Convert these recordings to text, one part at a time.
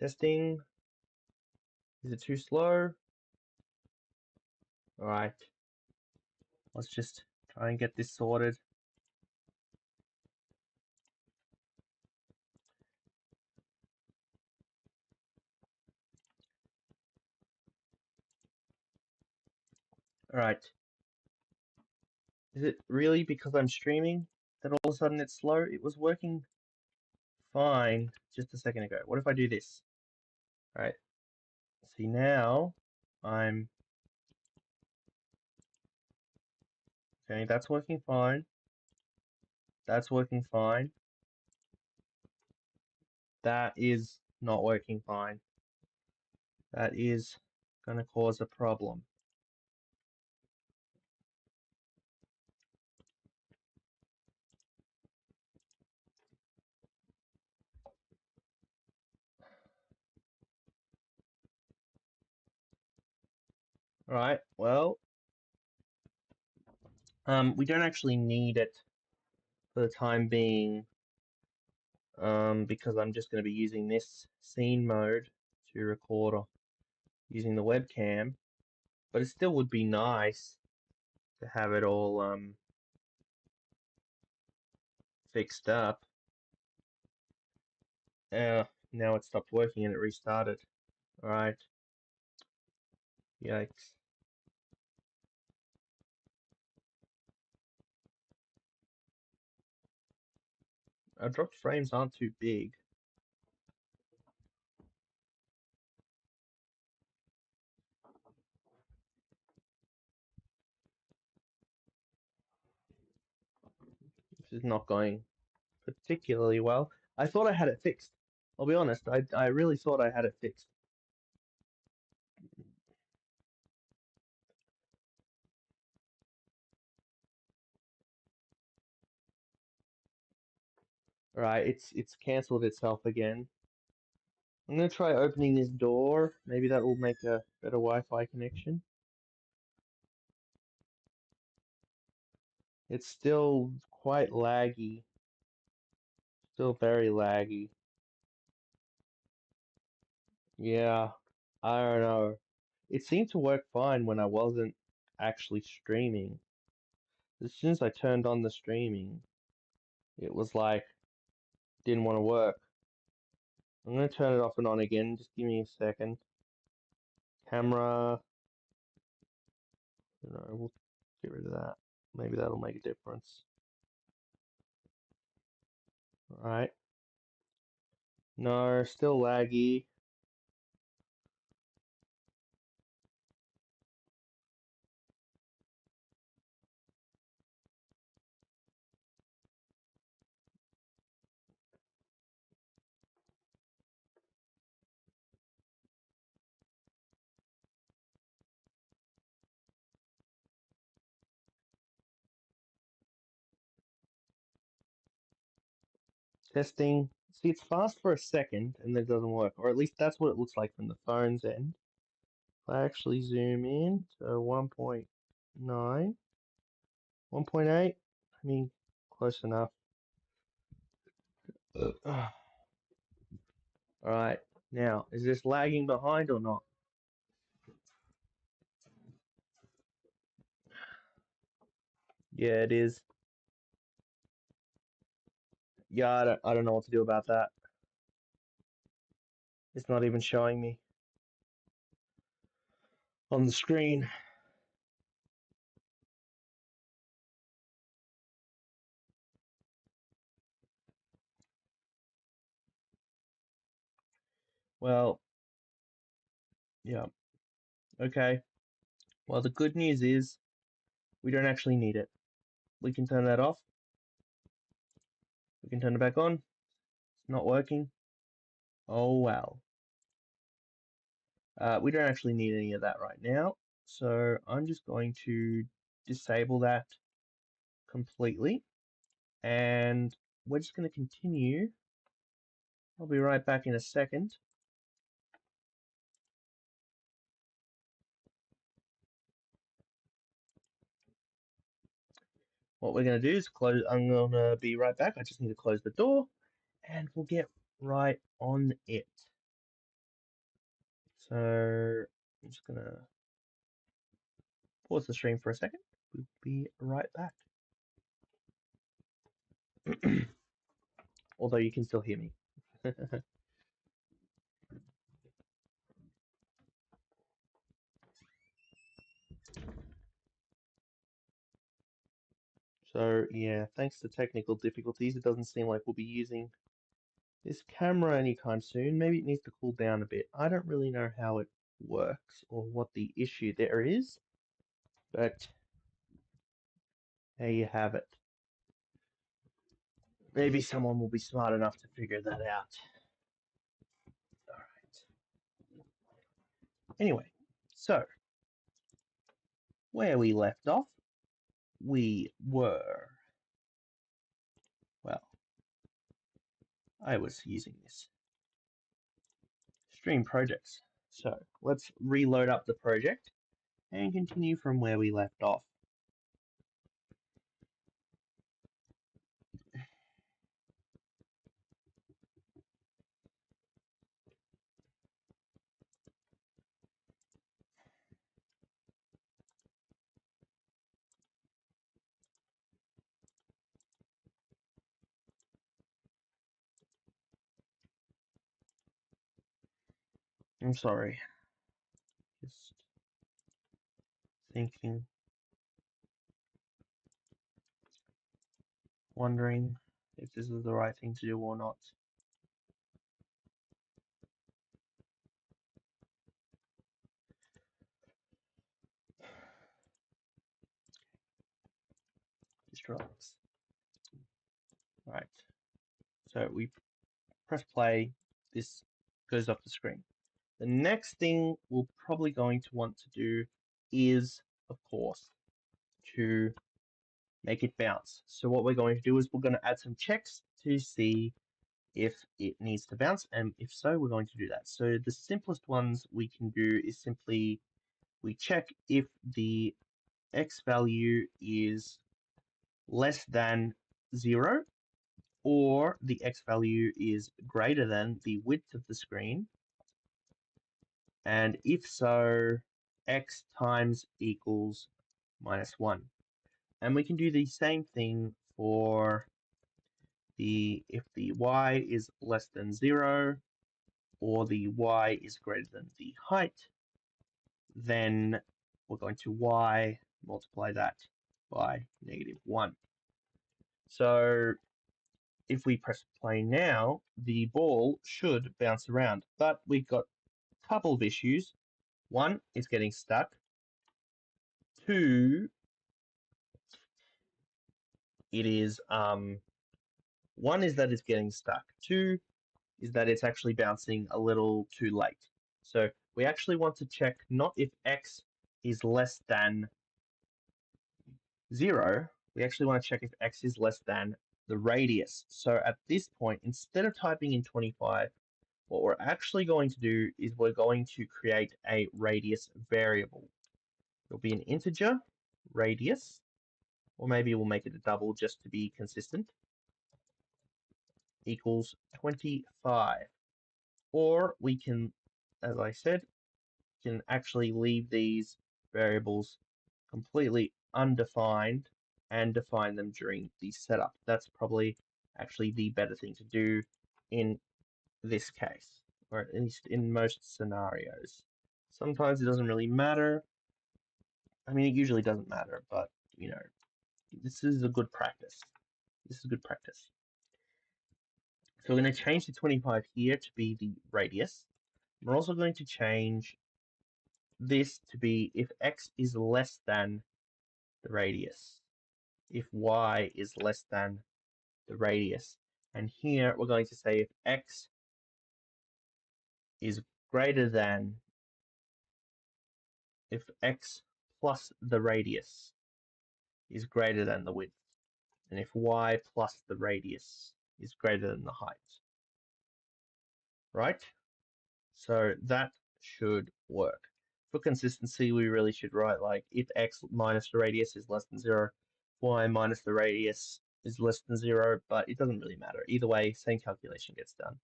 Testing. Is it too slow? Alright. Let's just try and get this sorted. Alright. Is it really because I'm streaming that all of a sudden it's slow? It was working fine just a second ago. What if I do this? Alright. See now I'm okay, that's working fine. That's working fine. That is not working fine. That is gonna cause a problem. Alright, well, we don't actually need it for the time being, because I'm just going to be using this scene mode to record using the webcam. But it still would be nice to have it all fixed up. Now it stopped working and it restarted. Alright. Yikes. Our dropped frames aren't too big. This is not going particularly well. I thought I had it fixed. I'll be honest, I really thought I had it fixed. Alright, it's cancelled itself again. I'm gonna try opening this door. Maybe that will make a better Wi-Fi connection. It's still quite laggy. Still very laggy. Yeah, I don't know. It seemed to work fine when I wasn't actually streaming. As soon as I turned on the streaming, it was like, didn't want to work. I'm gonna turn it off and on again. Just give me a second. Camera. We'll get rid of that. Maybe that'll make a difference. Alright. No, still laggy. Testing. See, it's fast for a second and then it doesn't work. Or at least that's what it looks like from the phone's end. If I actually zoom in to 1.9, 1.8, I mean, close enough. Alright, now, is this lagging behind or not? Yeah, it is. Yeah, I don't know what to do about that. It's not even showing me on the screen. Well, yeah. Okay. Well, the good news is we don't actually need it. We can turn that off. We can turn it back on. It's not working. Oh, well. We don't actually need any of that right now. So I'm just going to disable that completely. And we're just going to continue. I'll be right back in a second. What we're going to do is close. I'm going to be right back. I just need to close the door and we'll get right on it. So I'm just gonna pause the stream for a second. We'll be right back. Although you can still hear me. So yeah, thanks to technical difficulties, it doesn't seem like we'll be using this camera anytime soon. Maybe it needs to cool down a bit. I don't really know how it works or what the issue there is, but there you have it. Maybe someone will be smart enough to figure that out. All right. Anyway, so where we left off, we were, well, I was using this stream projects. So let's reload up the project and continue from where we left off. I'm sorry, just thinking, wondering if this is the right thing to do or not. Just relax. Right. So we press play, this goes off the screen. The next thing we're probably going to want to do is, of course, to make it bounce. So what we're going to do is we're going to add some checks to see if it needs to bounce, and if so, we're going to do that. So the simplest ones we can do is simply we check if the x value is less than 0 or the x value is greater than the width of the screen, and if so, x times equals -1. And we can do the same thing for if the y is less than 0 or the y is greater than the height, then we're going to y multiply that by -1. So if we press play now, the ball should bounce around, but we've got a couple of issues. One, it's getting stuck. Two, it is one is that it's getting stuck. Two is that it's actually bouncing a little too late. So we actually want to check not if x is less than 0, we actually want to check if x is less than the radius. So at this point, instead of typing in 25, what we're actually going to do is we're going to create a radius variable. It'll be an integer radius, or maybe we'll make it a double just to be consistent, equals 25. Or we can, as I said, can actually leave these variables completely undefined and define them during the setup. That's probably actually the better thing to do in this case, or at least in most scenarios. Sometimes it doesn't really matter. I mean, it usually doesn't matter, but, you know, this is a good practice. This is good practice. So we're going to change the 25 here to be the radius. We're also going to change this to be if x is less than the radius, if y is less than the radius. And here we're going to say if x is greater than, if x plus the radius is greater than the width, and if y plus the radius is greater than the height. Right? So that should work. For consistency, we really should write like if x minus the radius is less than 0, y minus the radius is less than 0, but it doesn't really matter. Either way, same calculation gets done.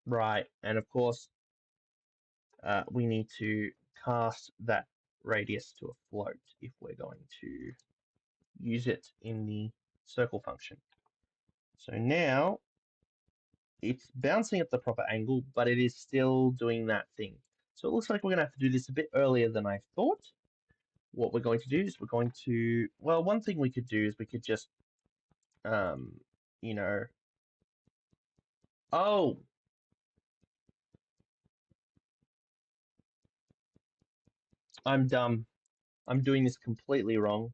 Right, and of course, we need to cast that radius to a float if we're going to use it in the circle function. So now it's bouncing at the proper angle, but it is still doing that thing. So it looks like we're going to have to do this a bit earlier than I thought. What we're going to do is we're going to, well, one thing we could do is we could just, you know, oh, I'm dumb. I'm doing this completely wrong.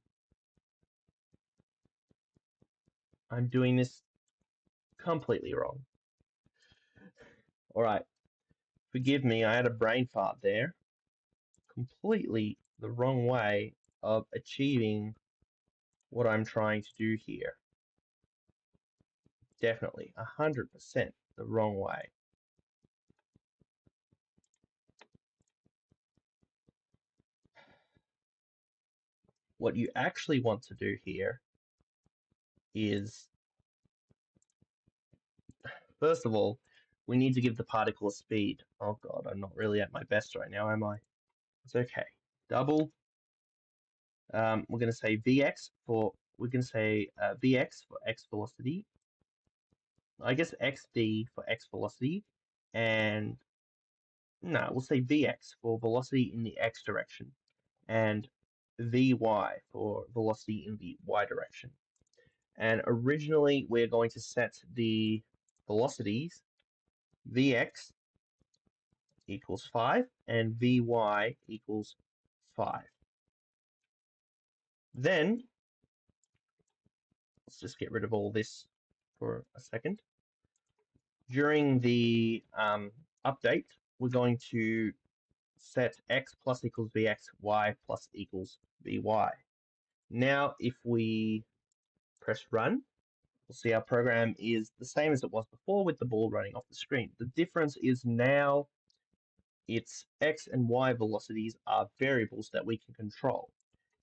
I'm doing this completely wrong. All right, forgive me, I had a brain fart there. Completely the wrong way of achieving what I'm trying to do here. Definitely, 100% the wrong way. What you actually want to do here is, first of all, we need to give the particle a speed. Oh god, I'm not really at my best right now, am I? It's okay. Double. We're going to say Vx for, we're going to say Vx for x velocity. I guess xd for x velocity. And no, we'll say Vx for velocity in the x direction. And Vy for velocity in the y direction. And originally we're going to set the velocities Vx equals 5 and Vy equals 5. Then, let's just get rid of all this for a second. During the update, we're going to set x plus equals Vx, y plus equals Vy. Now, if we press run, we'll see our program is the same as it was before with the ball running off the screen. The difference is now its x and y velocities are variables that we can control.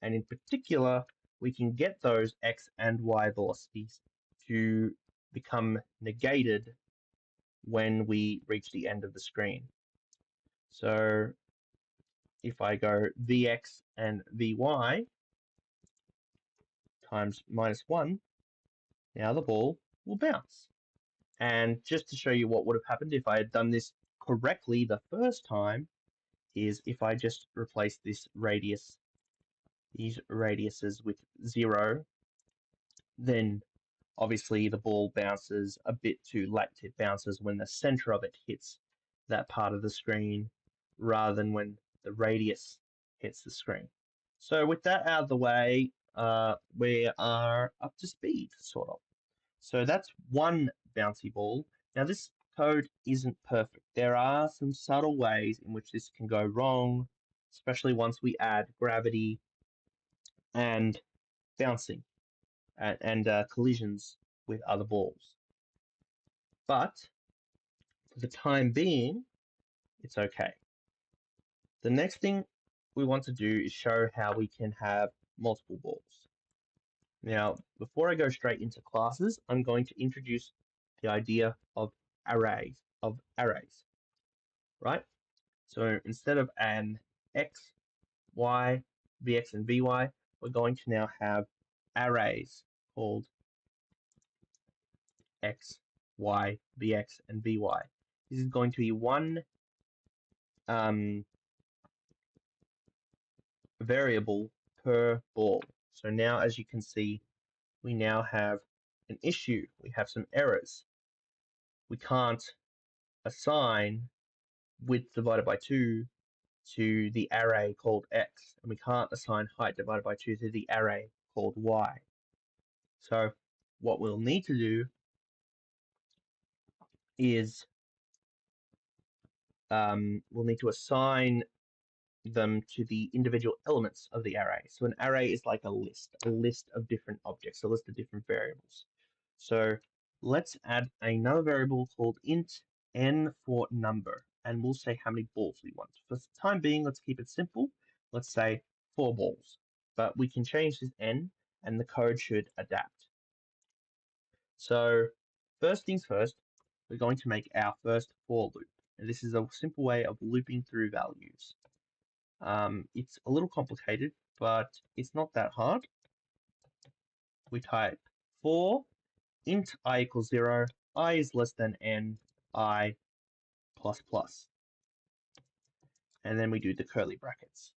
And in particular, we can get those x and y velocities to become negated when we reach the end of the screen. So if I go Vx and Vy times -1, now the ball will bounce. And just to show you what would have happened if I had done this correctly the first time, is if I just replace this radius, these radiuses with 0, then obviously the ball bounces a bit too late. It bounces when the center of it hits that part of the screen rather than when the radius hits the screen. So with that out of the way, we are up to speed, sort of. So that's one bouncy ball. Now this code isn't perfect. There are some subtle ways in which this can go wrong, especially once we add gravity and bouncing and collisions with other balls. But for the time being, it's okay. The next thing we want to do is show how we can have multiple balls. Now, before I go straight into classes, I'm going to introduce the idea of arrays, right? So instead of an x, y, vx, and vy, we're going to now have arrays called x, y, vx, and vy. This is going to be one variable per ball. So now, as you can see, we now have an issue. We have some errors. We can't assign width divided by 2 to the array called x, and we can't assign height divided by 2 to the array called y. So what we'll need to do is we'll need to assign them to the individual elements of the array. So an array is like a list of different objects, a list of different variables. So let's add another variable called int n for number, and we'll say how many balls we want. For the time being, let's keep it simple. Let's say 4 balls, but we can change this n and the code should adapt. So first things first, we're going to make our first for loop. And this is a simple way of looping through values. It's a little complicated, but it's not that hard. We type for int I equals 0, I is less than n, I plus plus. And then we do the curly brackets.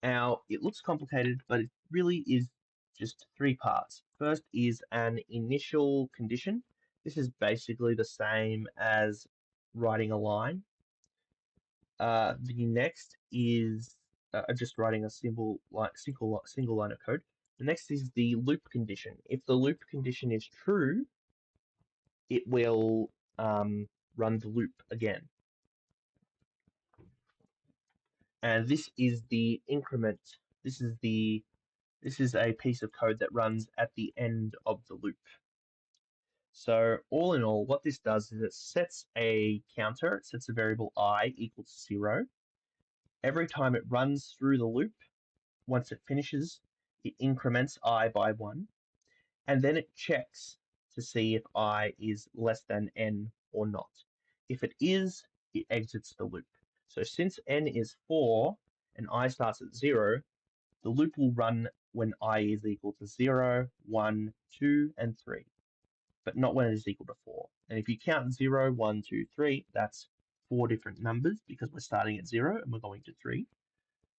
Now, it looks complicated, but it really is just three parts. First is an initial condition. This is basically the same as writing a line. The next is just writing a single line of code. The next is the loop condition. If the loop condition is true, it will run the loop again. And this is the increment. This is a piece of code that runs at the end of the loop. So all in all, what this does is it sets a counter. It sets a variable I equals 0. Every time it runs through the loop, once it finishes, it increments I by 1, and then it checks to see if I is less than n or not. If it is, it exits the loop. So since n is 4 and I starts at 0, the loop will run when I is equal to 0, 1, 2, and 3, but not when it is equal to 4. And if you count 0, 1, 2, 3, that's 4 different numbers because we're starting at 0 and we're going to 3.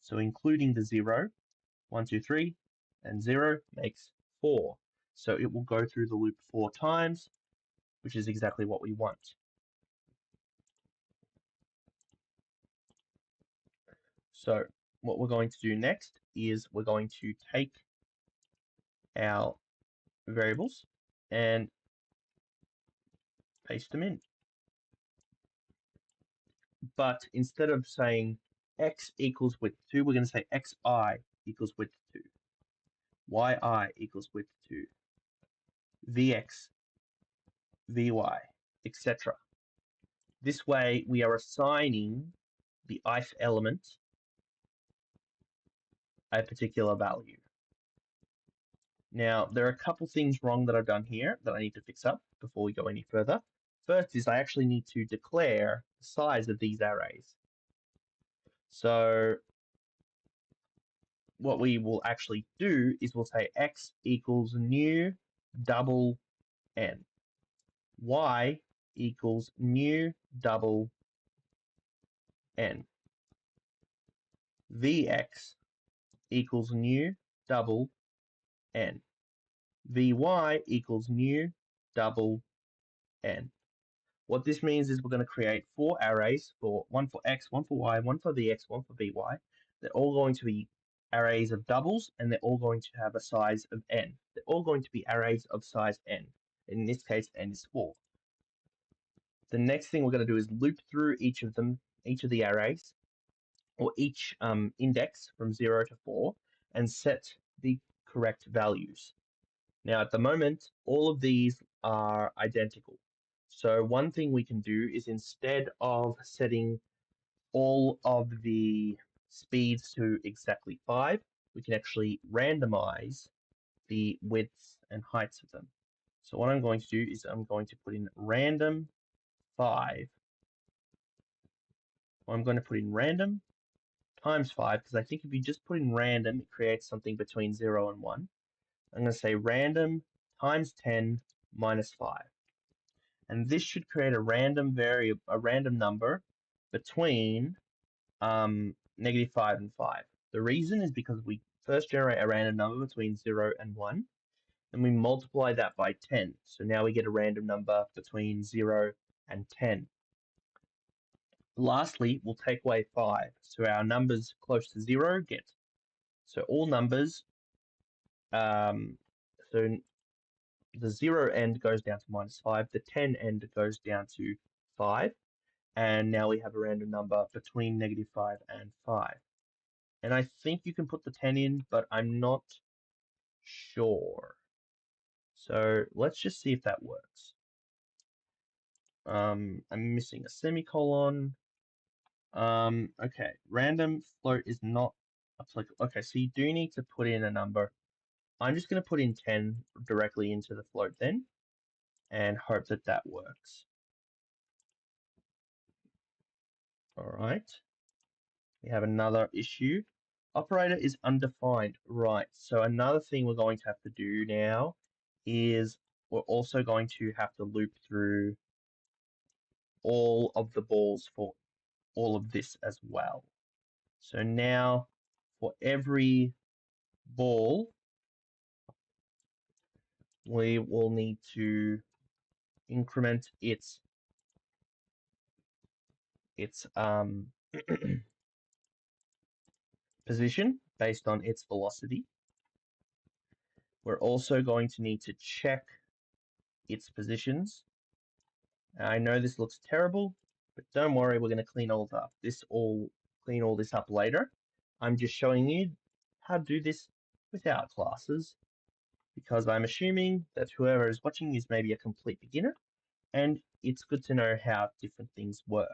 So including the 0, 1, 2, 3, and 0 makes 4. So it will go through the loop 4 times, which is exactly what we want. So what we're going to do next is we're going to take our variables and paste them in. But instead of saying x equals width 2, we're going to say xi equals width 2, yi equals width 2, vx, vy, etc. This way we are assigning the ith element a particular value. Now, there are a couple things wrong that I've done here that I need to fix up before we go any further. First is I actually need to declare the size of these arrays. So what we will actually do is we'll say x equals new double n. Y equals new double n. Vx equals new double n. Vy equals new double n. What this means is we're going to create 4 arrays, one for x, one for y, one for vx, one for vy. They're all going to be arrays of doubles, and they're all going to have a size of n. They're all going to be arrays of size n. In this case, n is 4. The next thing we're going to do is loop through each of the arrays, or each index from 0 to 4, and set the correct values. Now, at the moment, all of these are identical. So one thing we can do is instead of setting all of the speeds to exactly 5, we can actually randomize the widths and heights of them. So what I'm going to do is I'm going to put in random 5. I'm going to put in random times 5, because I think if you just put in random, it creates something between 0 and 1. I'm going to say random times 10 minus 5. And this should create a random number between -5 and 5. The reason is because we first generate a random number between 0 and 1, and we multiply that by 10. So now we get a random number between 0 and 10. Lastly, we'll take away 5. So our numbers close to 0 get. So all numbers, so the 0 end goes down to -5, the 10 end goes down to 5, and now we have a random number between -5 and 5. And I think you can put the 10 in, but I'm not sure. So let's just see if that works. I'm missing a semicolon. Okay, random float is not applicable. Okay, so you do need to put in a number. I'm just going to put in 10 directly into the float then, and hope that that works. All right. We have another issue. Operator is undefined. Right. So another thing we're going to have to do now is we're also going to have to loop through all of the balls for all of this as well. So now for every ball, we will need to increment its position based on its velocity. We're also going to need to check its positions. I know this looks terrible, but don't worry, we're going to clean all up. Clean all this up later. I'm just showing you how to do this without classes, because I'm assuming that whoever is watching is maybe a complete beginner, and it's good to know how different things work.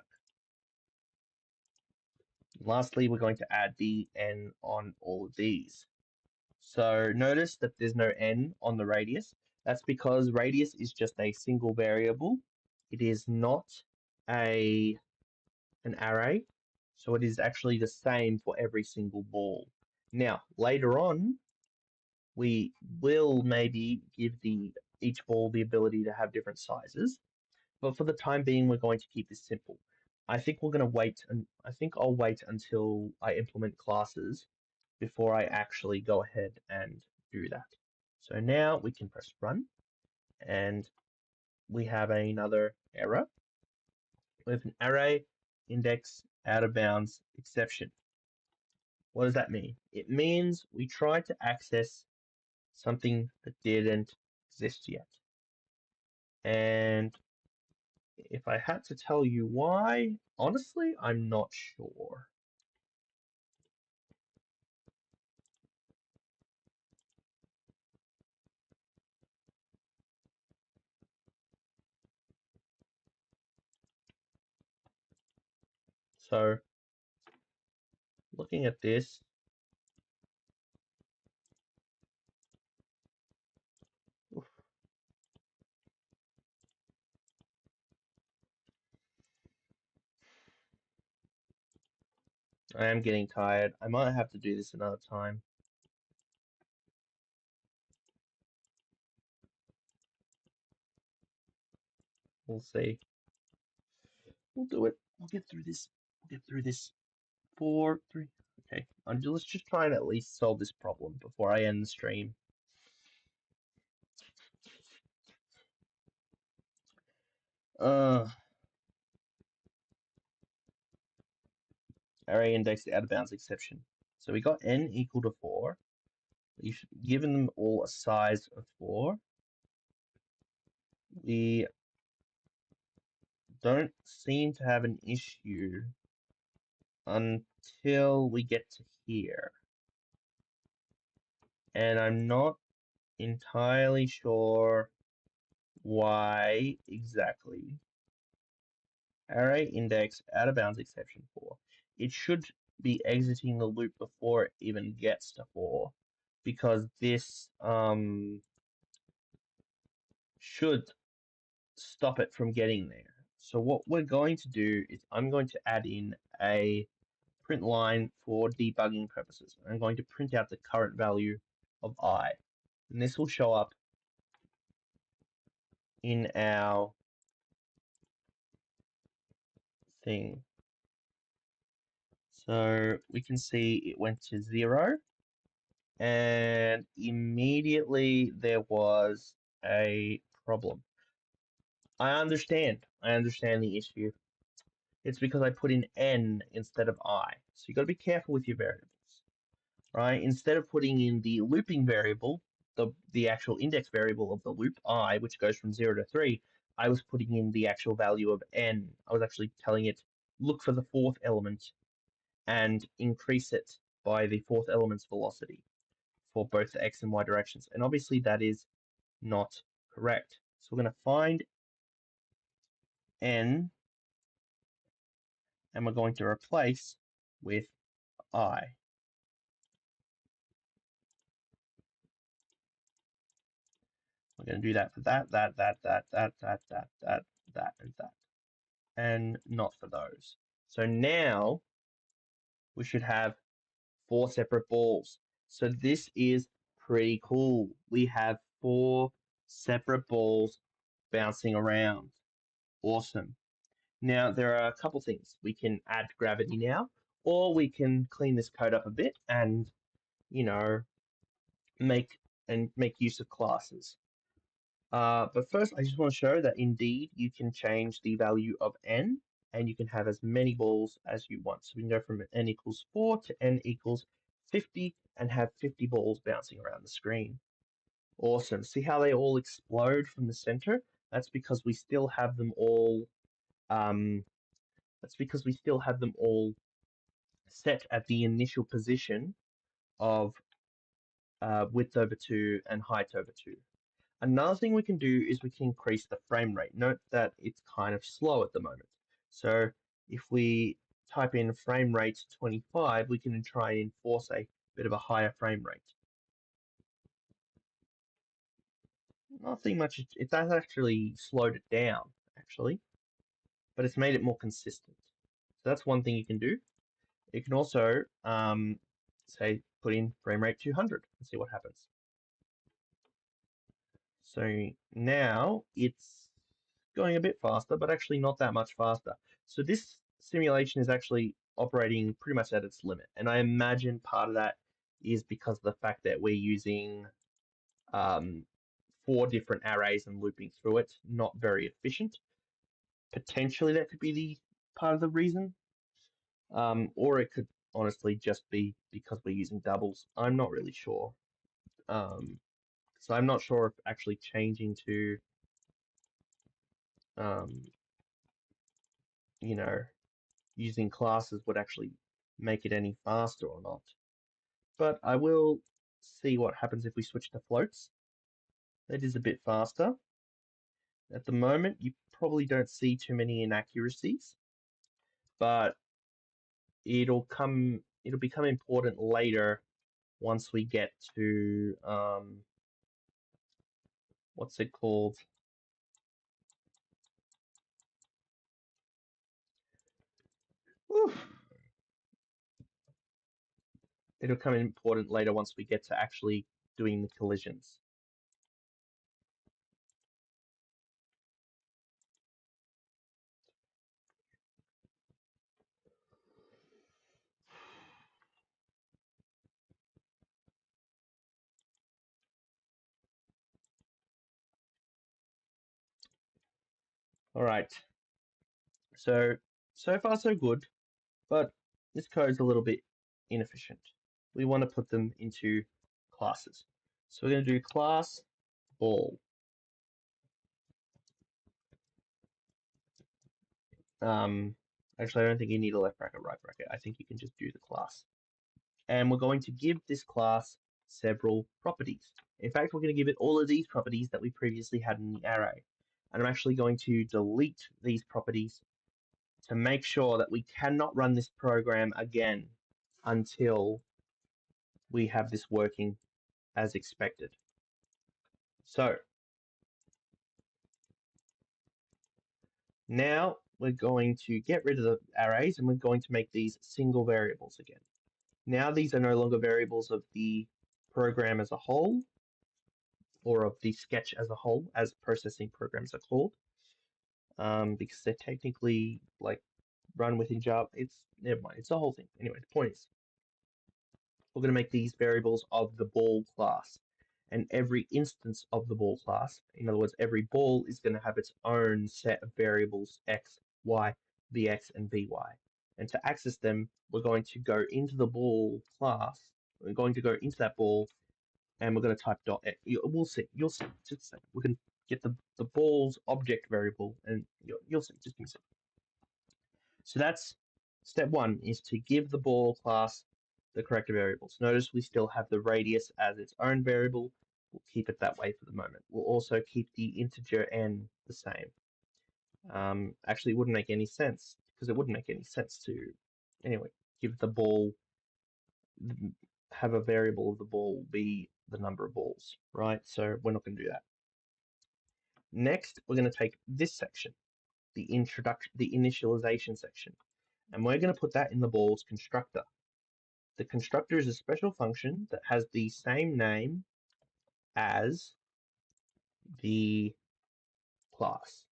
Lastly, we're going to add the n on all of these. So notice that there's no n on the radius. That's because radius is just a single variable. It is not an array, so it is actually the same for every single ball. Now, later on, we will maybe give each ball the ability to have different sizes, but for the time being, we're going to keep this simple. I think we're going to wait, and I think I'll wait until I implement classes before I actually go ahead and do that. So now we can press run, and we have another error with an array index out of bounds exception. What does that mean? It means we tried to access something that didn't exist yet. And if I had to tell you why, honestly, I'm not sure. So, looking at this, I am getting tired. I might have to do this another time. We'll see. We'll do it. We'll get through this. We'll get through this. 4, 3. Okay. Let's just try and at least solve this problem before I end the stream. Array index out of bounds exception. So we got n equal to 4. We've given them all a size of 4. We don't seem to have an issue until we get to here. And I'm not entirely sure why exactly. Array index out of bounds exception 4. It should be exiting the loop before it even gets to 4, because this should stop it from getting there. So what we're going to do is I'm going to add in a print line for debugging purposes. I'm going to print out the current value of I, and this will show up in our thing. So we can see it went to 0, and immediately there was a problem. I understand the issue. It's because I put in n instead of I. So you got to be careful with your variables, right? Instead of putting in the looping variable, the actual index variable of the loop I, which goes from 0 to 3, I was putting in the actual value of n. I was actually telling it, look for the fourth element and increase it by the fourth element's velocity for both the x and y directions. And obviously that is not correct. So we're going to find n, and we're going to replace with I. We're going to do that for that, and that, and not for those. So now we should have 4 separate balls. So this is pretty cool. We have 4 separate balls bouncing around. Awesome. Now there are a couple things. We can add gravity now, or we can clean this code up a bit and, you know, make use of classes. But first, I just want to show that indeed you can change the value of n, and you can have as many balls as you want. So we can go from n equals 4 to n equals 50 and have 50 balls bouncing around the screen. Awesome. See how they all explode from the center? That's because we still have them all. That's because we still have them all set at the initial position of width over 2 and height over 2. Another thing we can do is we can increase the frame rate. Note that it's kind of slow at the moment. So if we type in frame rate 25, we can try and enforce a bit of a higher frame rate. Nothing much, it has actually slowed it down, actually, but it's made it more consistent. So that's one thing you can do. You can also, say, put in frame rate 200 and see what happens. So now it's going a bit faster, but actually not that much faster. So this simulation is actually operating pretty much at its limit. And I imagine part of that is because of the fact that we're using 4 different arrays and looping through it, not very efficient. Potentially that could be the part of the reason. Or it could honestly just be because we're using doubles. I'm not really sure. So I'm not sure if actually changing to um, you know, using classes would actually make it any faster or not. But I will see what happens if we switch to floats. That is a bit faster. At the moment, you probably don't see too many inaccuracies, but it'll become important later once we get to what's it called? Whew. It'll come important later once we get to actually doing the collisions. All right. So far so good, but this code's a little bit inefficient. We want to put them into classes. So we're going to do class ball. Actually, I don't think you need a left bracket, right bracket. I think you can just do the class. And we're going to give this class several properties. In fact, we're going to give it all of these properties that we previously had in the array. And I'm actually going to delete these properties to make sure that we cannot run this program again until we have this working as expected. So now we're going to get rid of the arrays and we're going to make these single variables again. Now these are no longer variables of the program as a whole or of the sketch as a whole, as processing programs are called, because they're technically like run within Java. It's never mind. It's the whole thing. Anyway, the point is, we're going to make these variables of the ball class, and every instance of the ball class, in other words, every ball is going to have its own set of variables x, y, vx, and vy. And to access them, we're going to go into the ball class. We're going to go into that ball, and we're going to type dot. We'll see. You'll see. Just a second. We can get the ball's object variable, and you'll see. Just give me a second. So that's step 1, is to give the ball class the correct variables. Notice we still have the radius as its own variable. We'll keep it that way for the moment. We'll also keep the integer n the same. Actually, it wouldn't make any sense, because it wouldn't make any sense to, anyway, give the ball, have a variable of the ball be the number of balls, right? So we're not going to do that. Next, we're going to take this section, the initialization section, and we're going to put that in the ball's constructor. The constructor is a special function that has the same name as the class,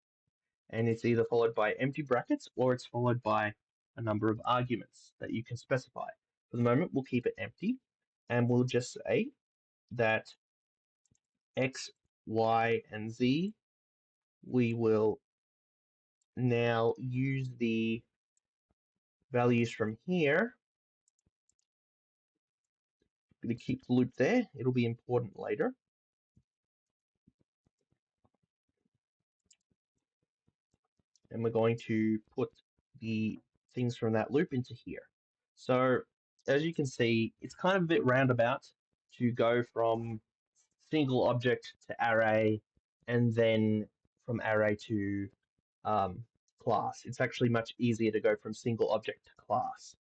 and it's either followed by empty brackets or it's followed by a number of arguments that you can specify. For the moment, we'll keep it empty, and we'll just say that x, y, and z, we will now use the values from here. I'm going to keep the loop there. It'll be important later. And we're going to put the things from that loop into here. So as you can see, it's kind of a bit roundabout to go from single object to array and then from array to class. It's actually much easier to go from single object to class.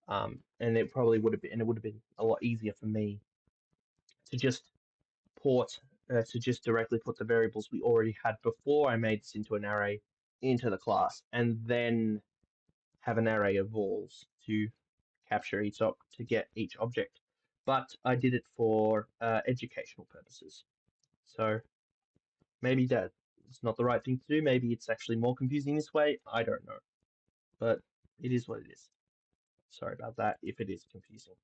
And it probably would have been, and it would have been a lot easier for me to just to just directly put the variables we already had before I made this into an array into the class, and then have an array of balls to capture to get each object. But I did it for educational purposes. So maybe that is not the right thing to do. Maybe it's actually more confusing this way. I don't know. But it is what it is. Sorry about that if it is confusing.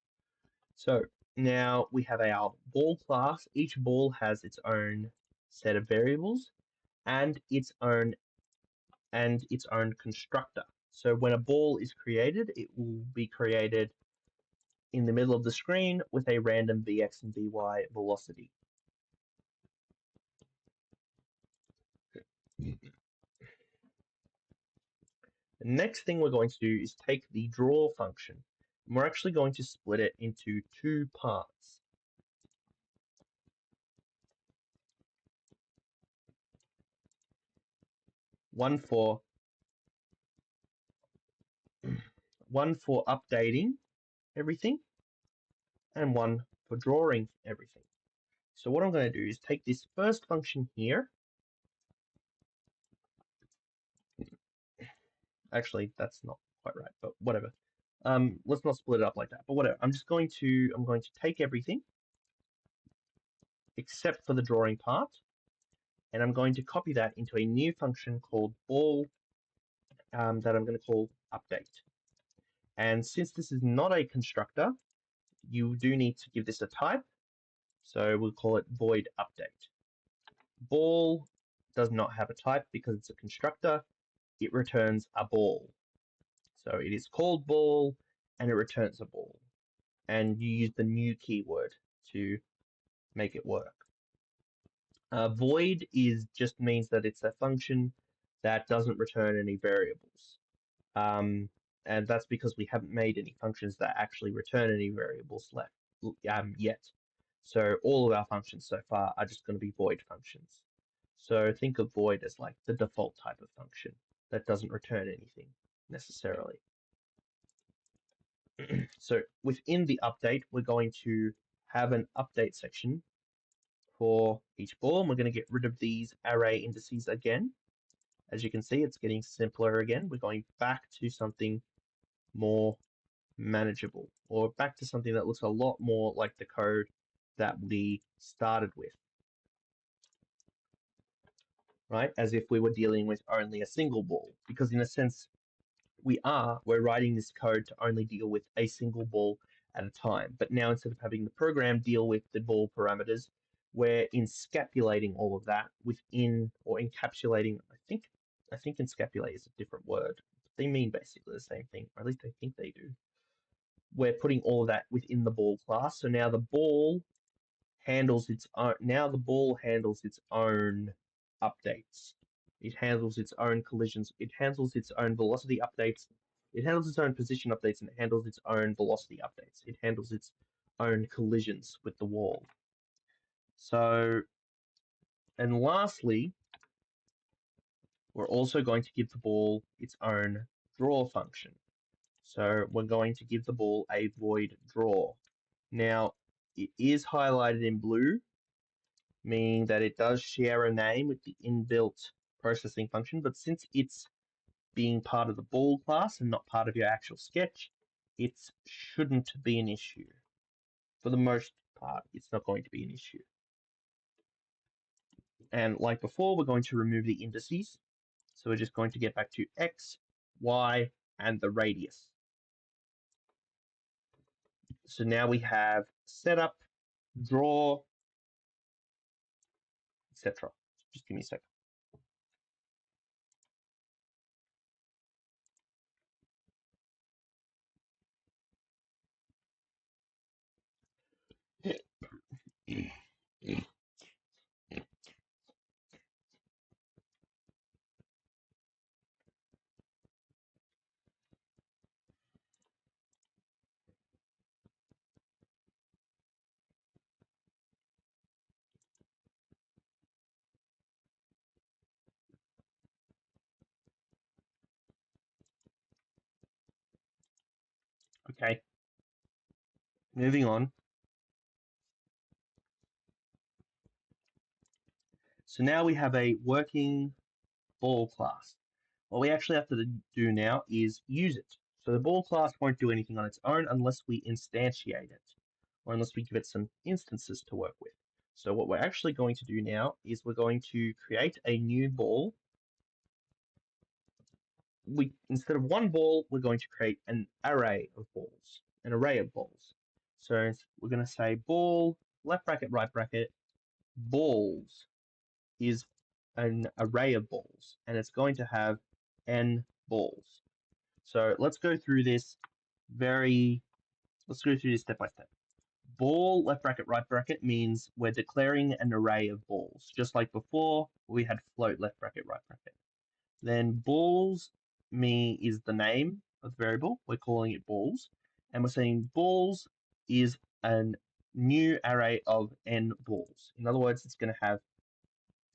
So now we have our ball class. Each ball has its own set of variables and its own constructor. So when a ball is created, it will be created in the middle of the screen with a random vx and vy velocity. The next thing we're going to do is take the draw function, and we're actually going to split it into two parts. One for updating everything, and one for drawing everything. So what I'm going to do is take this first function here. Actually, that's not quite right, but whatever. Let's not split it up like that, but whatever. I'm going to take everything except for the drawing part, and I'm going to copy that into a new function called ball that I'm going to call update. And since this is not a constructor, you do need to give this a type, so we'll call it void update. Ball does not have a type because it's a constructor. It returns a ball. So it is called ball and it returns a ball. And you use the new keyword to make it work. Void just means that it's a function that doesn't return any variables. And that's because we haven't made any functions that actually return any variables left yet. So all of our functions so far are just going to be void functions. So think of void as like the default type of function that doesn't return anything necessarily. So within the update, we're going to have an update section for each ball, and we're going to get rid of these array indices again. As you can see, it's getting simpler again. We're going back to something more manageable, or back to something that looks a lot more like the code that we started with, right? As if we were dealing with only a single ball, because in a sense, we're writing this code to only deal with a single ball at a time. But now instead of having the program deal with the ball parameters, we're encapsulating all of that within, or encapsulating, I think encapsulate is a different word. They mean basically the same thing, or at least I think they do. We're putting all of that within the ball class. So now the ball handles its own, updates. It handles its own collisions. It handles its own velocity updates. It handles its own position updates, and it handles its own velocity updates. It handles its own collisions with the wall. So, and lastly, we're also going to give the ball its own draw function. So we're going to give the ball a void draw. Now, it is highlighted in blue, meaning that it does share a name with the inbuilt processing function, but since it's being part of the ball class and not part of your actual sketch, it shouldn't be an issue. For the most part, it's not going to be an issue. And like before, we're going to remove the indices. So we're just going to get back to X, Y, and the radius. So now we have setup, draw, etc. Just give me a second. Okay, moving on. So now we have a working ball class. What we actually have to do now is use it. So the ball class won't do anything on its own unless we instantiate it, or unless we give it some instances to work with. So what we're actually going to do now is we're going to create a new ball. Instead of one ball, we're going to create an array of balls, an array of balls. So we're going to say ball, left bracket, right bracket, balls is an array of balls, and it's going to have n balls. So let's go through this step by step. Ball, left bracket, right bracket means we're declaring an array of balls. Just like before, we had float, left bracket, right bracket. Then balls is the name of the variable. We're calling it balls. And we're saying balls is a new array of n balls. In other words, it's going to have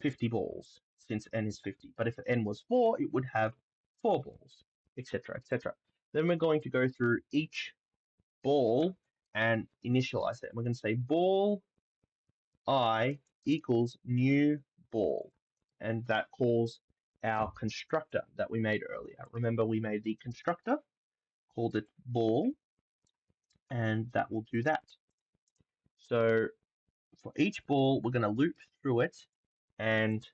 50 balls since n is 50. But if n was 4, it would have 4 balls, etc., etc. Then we're going to go through each ball and initialize it. And we're going to say ball I equals new ball. And that calls our constructor that we made earlier. Remember, we made the constructor, called it ball, and that will do that. So for each ball, we're going to loop through it and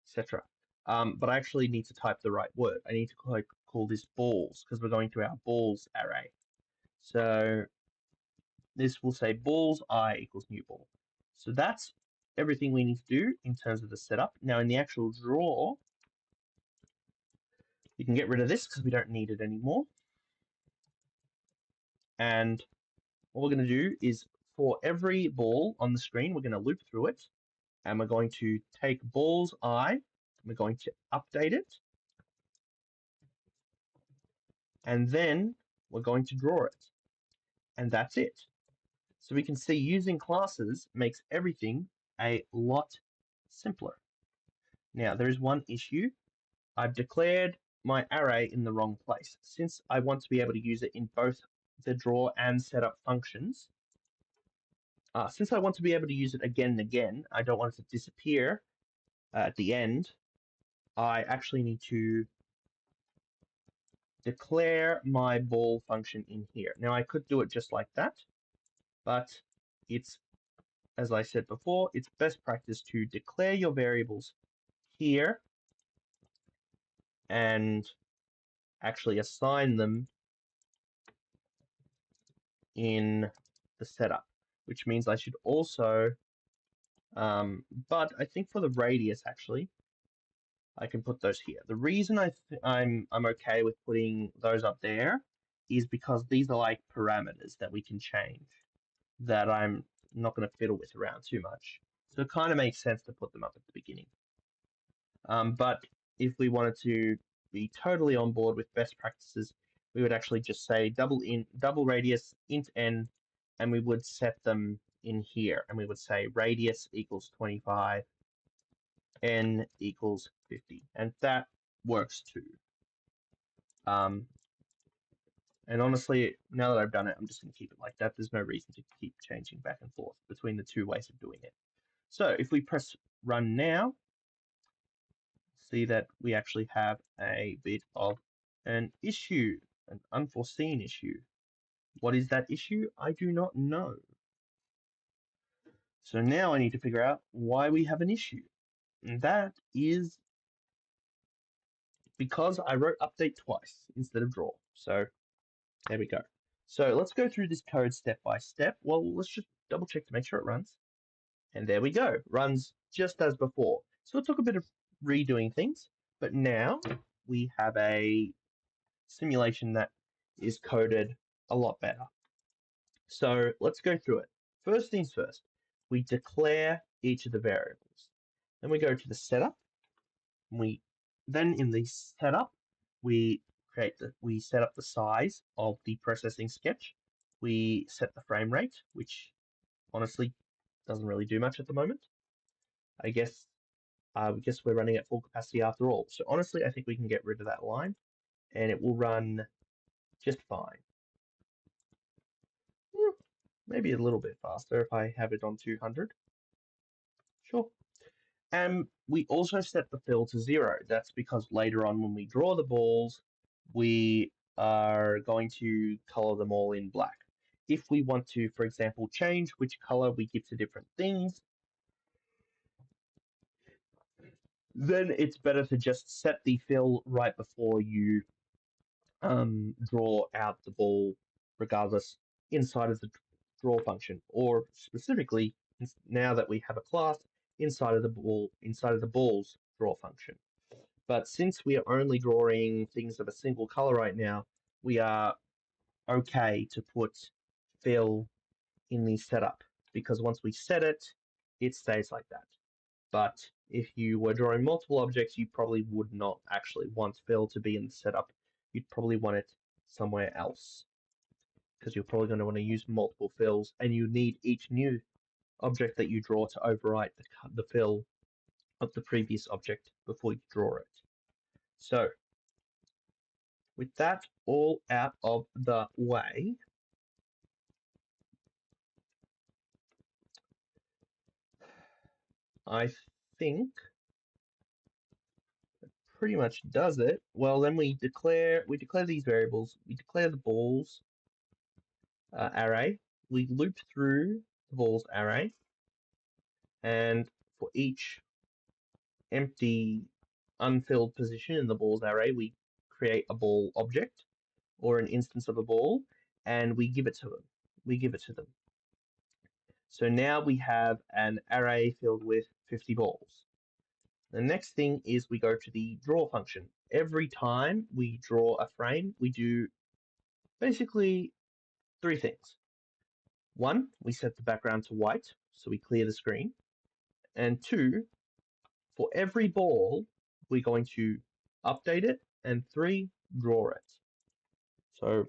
etc. But I actually need to type the right word. I need to call this balls because we're going through our balls array. So this will say balls I equals new ball. So that's everything we need to do in terms of the setup. Now in the actual draw, you can get rid of this because we don't need it anymore. And what we're going to do is for every ball on the screen, we're going to loop through it. And we're going to take balls I, and we're going to update it. And then we're going to draw it. And that's it. So we can see using classes makes everything a lot simpler. Now, there is one issue. I've declared my array in the wrong place. Since I want to be able to use it in both the draw and setup functions, since I want to be able to use it again and again, I don't want it to disappear at the end, I actually need to declare my ball function in here. Now, I could do it just like that, but it's, as I said before, it's best practice to declare your variables here and actually assign them in the setup, which means I should also, but I think for the radius, actually, I can put those here. The reason I'm okay with putting those up there is because these are like parameters that we can change that I'm not going to fiddle with around too much. So it kind of makes sense to put them up at the beginning. But if we wanted to be totally on board with best practices, we would actually just say double radius int n, and we would set them in here, and we would say radius equals 25, n equals 50, and that works too. And honestly, now that I've done it, I'm just going to keep it like that. There's no reason to keep changing back and forth between the two ways of doing it. So if we press run now, see that we actually have a bit of an issue, an unforeseen issue. What is that issue? I do not know. So now I need to figure out why we have an issue. And that is because I wrote update twice instead of draw. So there we go. So let's go through this code step by step. Well, let's just double check to make sure it runs. And there we go. Runs just as before. So it took a bit of redoing things, but now we have a simulation that is coded a lot better. So let's go through it. First things first, we declare each of the variables. Then we go to the setup. Then in the setup, we set up the size of the processing sketch. We set the frame rate, which honestly doesn't really do much at the moment. I guess we're running at full capacity after all. So honestly, I think we can get rid of that line, and it will run just fine. Maybe a little bit faster if I have it on 200. Sure. And we also set the fill to 0. That's because later on when we draw the balls, we are going to color them all in black. If we want to, for example, change which color we give to different things, then it's better to just set the fill right before you draw out the ball, regardless, inside of the draw function, or specifically, now that we have a class, inside of the ball's draw function. But since we are only drawing things of a single color right now, we are okay to put fill in the setup, because once we set it, it stays like that. But if you were drawing multiple objects, you probably would not actually want fill to be in the setup. You'd probably want it somewhere else, because you're probably going to want to use multiple fills, and you need each new object that you draw to overwrite the fill of the previous object before you draw it. So with that all out of the way, I think pretty much does it. Well, then we declare these variables. We declare the balls array. We loop through the balls array, and for each empty unfilled position in the balls array, we create a ball object or an instance of a ball, and we give it to them. So now we have an array filled with 50 balls. The next thing is we go to the draw function. Every time we draw a frame, we do basically three things. One, we set the background to white, so we clear the screen. And two, for every ball, we're going to update it. And three, draw it. So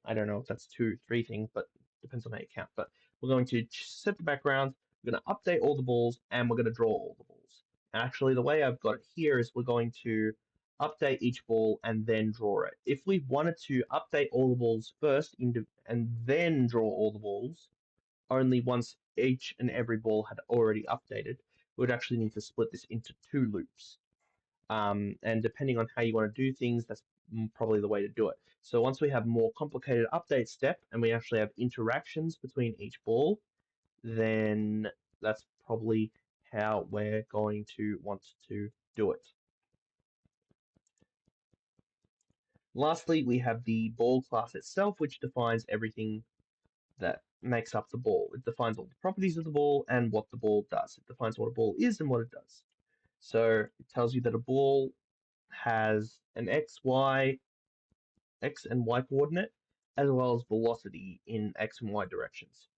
I don't know if that's three things, but depends on how you count. But we're going to set the background, we're going to update all the balls, and we're going to draw all the balls. And actually, the way I've got it here is we're going to update each ball and then draw it. If we wanted to update all the balls first and then draw all the balls, only once each and every ball had already updated, we would actually need to split this into two loops. And depending on how you want to do things, that's probably the way to do it. So once we have more complicated update step and we actually have interactions between each ball, then that's probably how we're going to want to do it. Lastly, we have the ball class itself, which defines everything that makes up the ball. It defines all the properties of the ball and what the ball does. It defines what a ball is and what it does. So it tells you that a ball has an x and y coordinate, as well as velocity in x and y directions.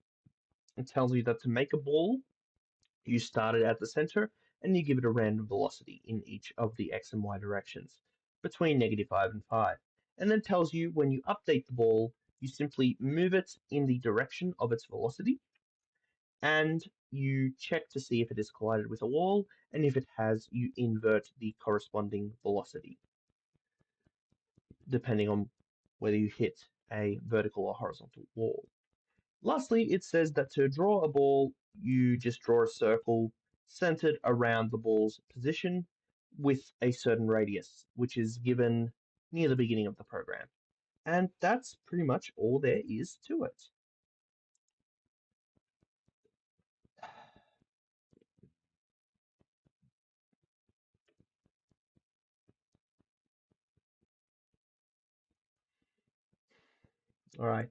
It tells you that to make a ball, you start it at the center and you give it a random velocity in each of the x and y directions between -5 and 5. And then tells you when you update the ball, you simply move it in the direction of its velocity, and you check to see if it is collided with a wall, and if it has, you invert the corresponding velocity, depending on whether you hit a vertical or horizontal wall. Lastly, it says that to draw a ball, you just draw a circle centered around the ball's position with a certain radius, which is given near the beginning of the program. And that's pretty much all there is to it. All right.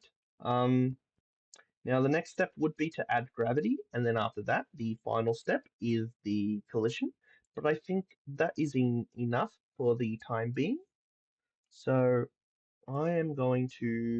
Now the next step would be to add gravity, and then after that, the final step is the collision. But I think that is enough for the time being. So I am going to